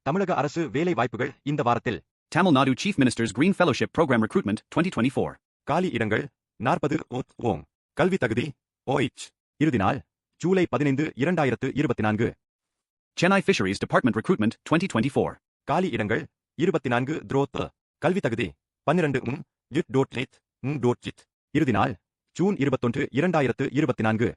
தமிழக அரசு வேலை வாய்ப்புகள் இந்த வாரத்தில். Tamil Nadu Chief Minister's Green Fellowship Program Recruitment 2024. காலி இடங்கள் 40 ஓம். கல்வி தகுதி OH. இறுதி நாள் July 15, 2024. Chennai Fisheries Department Recruitment 2024. காலி இடங்கள் 24 த்ரோத். கல்வி தகுதி 12 lit. இறுதி நாள் ஜூன் 21, 2024.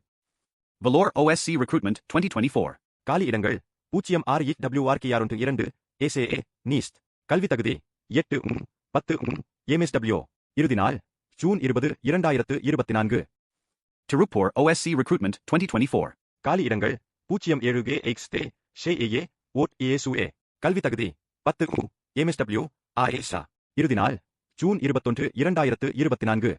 Vellore OSC Recruitment 2024. காலி இடங்கள் 0 ACA NEAST. கல்வி தகுதி 8 MSW. இறுதி நாள் ஜூன் 20, 2024. Tirupur OSC Recruitment 2024. காலி இடங்கள் 07 XT ஷேஏஏ ஓட் ஏசுஏ. கல்வி தகுதி 10 MSW ASA. இறுதி நாள் ஜூன் 21, 2024.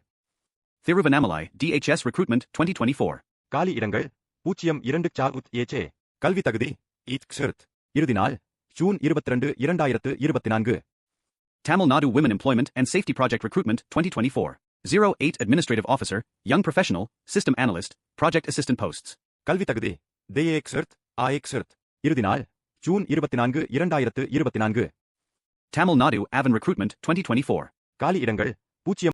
Thiruvannamalai DHS Recruitment 2024. காலி இடங்கள் 02 சாகுத் ஏச்சே. கல்வி தகுதி இட்க்ஸர்த். இறுதி நாள் June 22, 2024. Tamil Nadu Women Employment and Safety Project Recruitment 2024. 08 Administrative Officer, Young Professional, System Analyst, Project Assistant Posts. கல்வி தகுதி தேஎக்ஸர்த் ஆஎக்ஸர்த். இறுதி நாள் June 24, 2024. Tamil Nadu Avan Recruitment 2024. காலி இடங்கள் 0